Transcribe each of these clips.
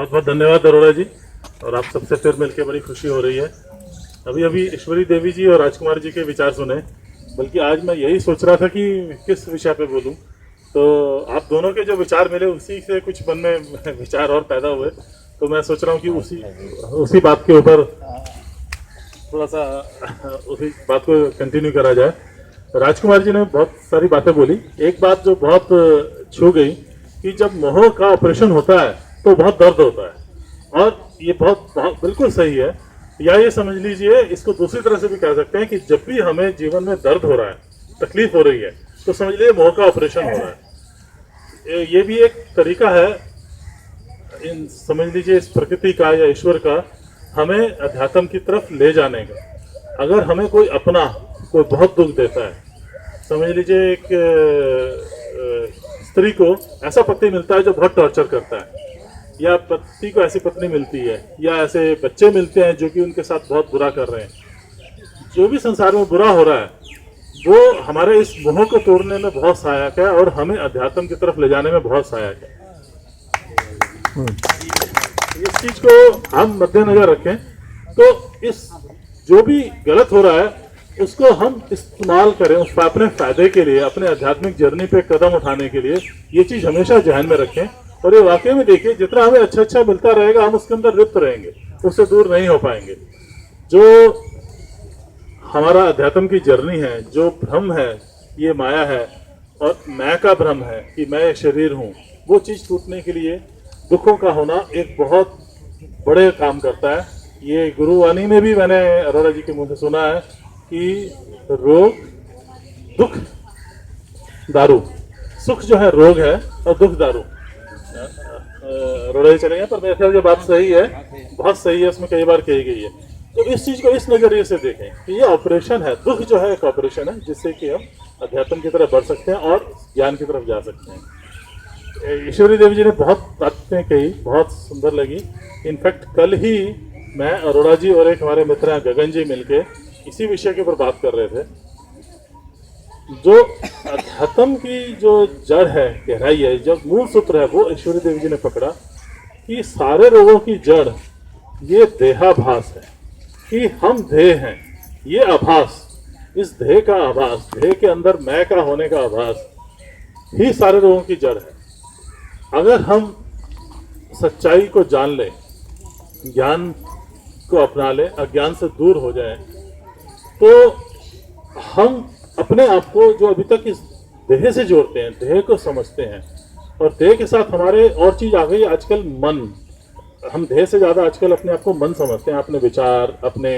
बहुत बहुत धन्यवाद अरोड़ा जी। और आप सबसे फिर मिलकर बड़ी खुशी हो रही है। अभी अभी ईश्वरी देवी जी और राजकुमार जी के विचार सुने, बल्कि आज मैं यही सोच रहा था कि किस विषय पे बोलूं, तो आप दोनों के जो विचार मिले उसी से कुछ मन में विचार और पैदा हुए, तो मैं सोच रहा हूँ कि उसी बात के ऊपर थोड़ा सा उसी बात को कंटिन्यू करा जाए। राजकुमार जी ने बहुत सारी बातें बोली। एक बात जो बहुत छू गई कि जब मोह का ऑपरेशन होता है तो बहुत दर्द होता है, और ये बहुत बिल्कुल सही है। या ये समझ लीजिए, इसको दूसरी तरह से भी कह सकते हैं कि जब भी हमें जीवन में दर्द हो रहा है, तकलीफ हो रही है, तो समझ लीजिए मोह का ऑपरेशन हो रहा है। ये भी एक तरीका है, इन समझ लीजिए इस प्रकृति का या ईश्वर का हमें अध्यात्म की तरफ ले जाने का। अगर हमें कोई अपना कोई बहुत दुख देता है, समझ लीजिए एक स्त्री को ऐसा पति मिलता है जो बहुत टॉर्चर करता है, या पति को ऐसी पत्नी मिलती है, या ऐसे बच्चे मिलते हैं जो कि उनके साथ बहुत बुरा कर रहे हैं। जो भी संसार में बुरा हो रहा है वो हमारे इस मोह को तोड़ने में बहुत सहायक है और हमें अध्यात्म की तरफ ले जाने में बहुत सहायक है। इस चीज को हम मद्देनजर रखें, तो इस जो भी गलत हो रहा है उसको हम इस्तेमाल करें उस अपने फायदे के लिए, अपने आध्यात्मिक जर्नी पे कदम उठाने के लिए। ये चीज हमेशा ध्यान में रखें। और ये वाकई में देखिए, जितना हमें अच्छा मिलता रहेगा हम उसके अंदर लिप्त रहेंगे, उससे दूर नहीं हो पाएंगे। जो हमारा अध्यात्म की जर्नी है, जो भ्रम है, ये माया है और मैं का भ्रम है कि मैं एक शरीर हूँ, वो चीज टूटने के लिए दुखों का होना एक बहुत बड़े काम करता है। ये गुरुवाणी में भी मैंने अरोड़ा जी के मुंह से सुना है कि रोग दुख दारू, सुख जो है रोग है और दुख दारू। अरोड़ा जी चले गए, पर मेरे ख्याल ये बात सही है, बहुत सही है, उसमें कई बार कही गई है। तो इस चीज को इस नजरिए से देखें कि ये ऑपरेशन है, दुख जो है एक ऑपरेशन है जिससे कि हम अध्यात्म की तरफ बढ़ सकते हैं और ज्ञान की तरफ जा सकते हैं। ईश्वरी देवी जी ने बहुत बातें कही, बहुत सुंदर लगी। इनफैक्ट कल ही मैं, अरोड़ा जी और एक हमारे मित्र हैं गगन जी मिलके इसी विषय के ऊपर बात कर रहे थे। जो अध्यात्म की जो जड़ है, गहराई है, जो मूल सूत्र है, वो ईश्वरी देवी जी ने पकड़ा कि सारे रोगों की जड़ ये देहाभास है, कि हम देह हैं। ये आभास, इस देह का आभास, देह के अंदर मैं का होने का आभास ही सारे रोगों की जड़ है। अगर हम सच्चाई को जान लें, ज्ञान को अपना लें, अज्ञान से दूर हो जाएं, तो हम अपने आप को जो अभी तक इस देह से जोड़ते हैं, देह को समझते हैं, और देह के साथ हमारे और चीज आ गई आजकल मन। हम देह से ज्यादा आजकल अपने आप को मन समझते हैं, अपने विचार, अपने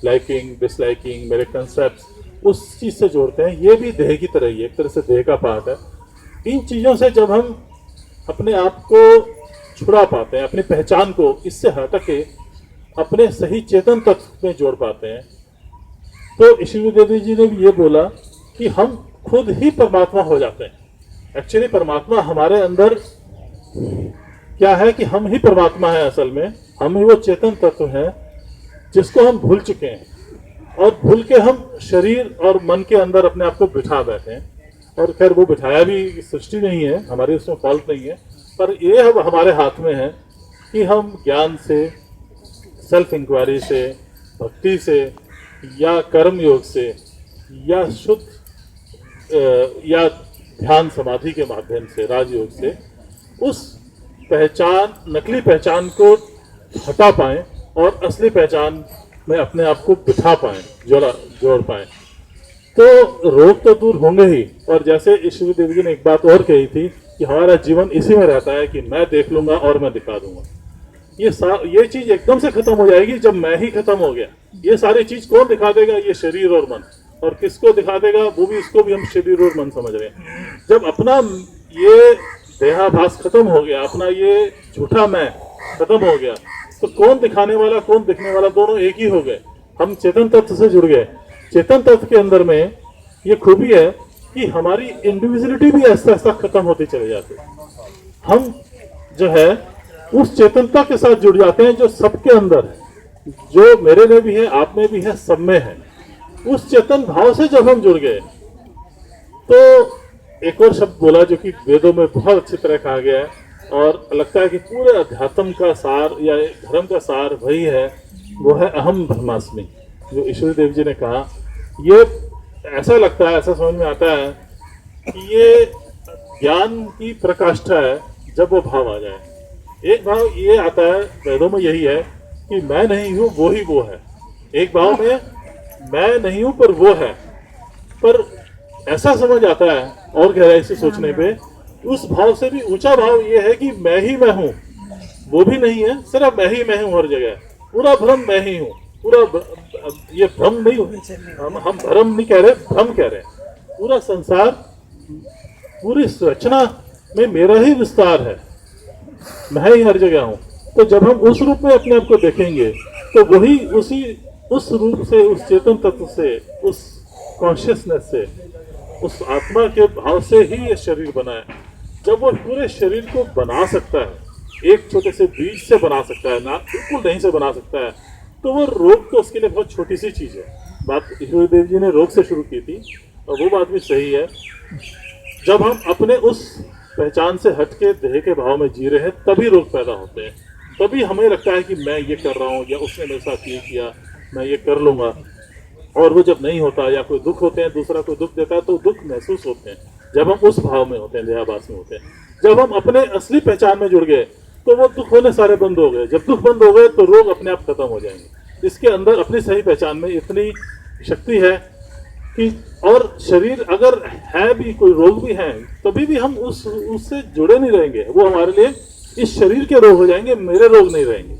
लाइकिंग डिसलाइकिंग, मेरे कंसेप्ट, उस चीज से जोड़ते हैं। ये भी देह की तरह ही एक तरह से देह का पार्ट है। इन चीजों से जब हम अपने आप को छुड़ा पाते हैं, अपनी पहचान को इससे हटा के अपने सही चेतन तत्व में जोड़ पाते हैं, तो ईश्वरी देवी जी ने भी ये बोला कि हम खुद ही परमात्मा हो जाते हैं। एक्चुअली परमात्मा हमारे अंदर क्या है कि हम ही परमात्मा है। असल में हम ही वो चेतन तत्व हैं जिसको हम भूल चुके हैं, और भूल के हम शरीर और मन के अंदर अपने आप को बिठा बैठे हैं। और खैर वो बिठाया भी सृष्टि नहीं है, हमारी उसमें फॉल्ट नहीं है, पर ये अब हमारे हाथ में है कि हम ज्ञान से, सेल्फ इंक्वायरी से, भक्ति से, या कर्म योग से, या शुद्ध या ध्यान समाधि के माध्यम से, राजयोग से, उस पहचान, नकली पहचान को हटा पाएं और असली पहचान में अपने आप को बिठा पाएं, जोड़ पाएं, तो रोग तो दूर होंगे ही। और जैसे ईश्वरी देवी जी ने एक बात और कही थी कि हमारा जीवन इसी में रहता है कि मैं देख लूंगा और मैं दिखा दूंगा। ये चीज एकदम से खत्म हो जाएगी जब मैं ही खत्म हो गया। ये सारी चीज कौन दिखा देगा? ये शरीर और मन। और किसको दिखा देगा? वो भी, इसको भी हम शरीर और मन समझ रहे हैं। जब अपना ये देहाभास खत्म हो गया, अपना ये झूठा मैं खत्म हो गया, तो कौन दिखाने वाला, कौन दिखने वाला, दोनों एक ही हो गए। हम चेतन तत्व से जुड़ गए। चेतन तत्व के अंदर में ये खूबी है कि हमारी इंडिविजुअलिटी भी ऐसा ऐसा खत्म होती चले जाती है। हम जो है उस चेतनता के साथ जुड़ जाते हैं जो सबके अंदर है, जो मेरे में भी है, आप में भी है, सब में है। उस चेतन भाव से जब हम जुड़ गए, तो एक और शब्द बोला जो कि वेदों में बहुत अच्छी तरह कहा गया है और लगता है कि पूरे अध्यात्म का सार या धर्म का सार वही है, वो है अहम ब्रह्मास्मि, जो ईश्वर देव जी ने कहा। ये ऐसा लगता है, ऐसा समझ में आता है कि ये ज्ञान की प्रकाष्ठा है जब वो भाव आ जाए। एक भाव ये आता है वेदों में, यही है कि मैं नहीं हूँ वो ही वो है। एक भाव में मैं नहीं हूँ पर वो है, पर ऐसा समझ आता है और गहराई से सोचने पे, उस भाव से भी ऊंचा भाव ये है कि मैं ही मैं हूँ, वो भी नहीं है, सिर्फ मैं ही मैं हूँ हर जगह। पूरा भ्रम मैं ही हूँ, पूरा ये भ्रम नहीं हो, हम भ्रम नहीं कह रहे, भ्रम कह रहे हैं। पूरा संसार, पूरी रचना में मेरा ही विस्तार है, मैं ही हर जगह हूँ। तो जब हम उस रूप में अपने आप को देखेंगे तो वही उस रूप से, उस चेतन तत्व से, उस कॉन्शियसनेस से, उस आत्मा के भाव से ही ये शरीर बना है। जब वो पूरे शरीर को बना सकता है, एक छोटे से बीज से बना सकता है, ना बिल्कुल नहीं से बना सकता है, तो वो रोग तो उसके लिए बहुत छोटी सी चीज है। बात ईश्वर देव जी ने रोग से शुरू की थी और वो बात भी सही है। जब हम अपने उस पहचान से हटके देह के भाव में जी रहे हैं, तभी रोग पैदा होते हैं। तभी हमें लगता है कि मैं ये कर रहा हूँ, या उसने मेरे साथ ये किया, मैं ये कर लूंगा। और वो जब नहीं होता, या कोई दुख होते हैं, दूसरा कोई दुख देता है, तो दुख महसूस होते हैं जब हम उस भाव में होते हैं, देहाभास में होते हैं। जब हम अपने असली पहचान में जुड़ गए तो वो दुख होने सारे बंद हो गए। जब दुख बंद हो गए तो रोग अपने आप खत्म हो जाएंगे। इसके अंदर अपनी सही पहचान में इतनी शक्ति है कि, और शरीर अगर है भी, कोई रोग भी है, तभी भी हम उससे जुड़े नहीं रहेंगे। वो हमारे लिए इस शरीर के रोग हो जाएंगे, मेरे रोग नहीं रहेंगे।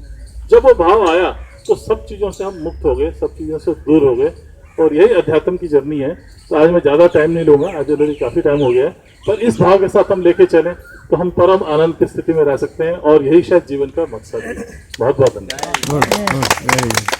जब वो भाव आया तो सब चीज़ों से हम मुक्त हो गए, सब चीज़ों से दूर हो गए। और यही अध्यात्म की जर्नी है। तो आज मैं ज़्यादा टाइम नहीं लूँगा, आज ऑलरेडी काफ़ी टाइम हो गया है, पर इस भाव के साथ हम लेके चलें तो हम परम आनंद की स्थिति में रह सकते हैं, और यही शायद जीवन का मकसद है। बहुत बहुत धन्यवाद।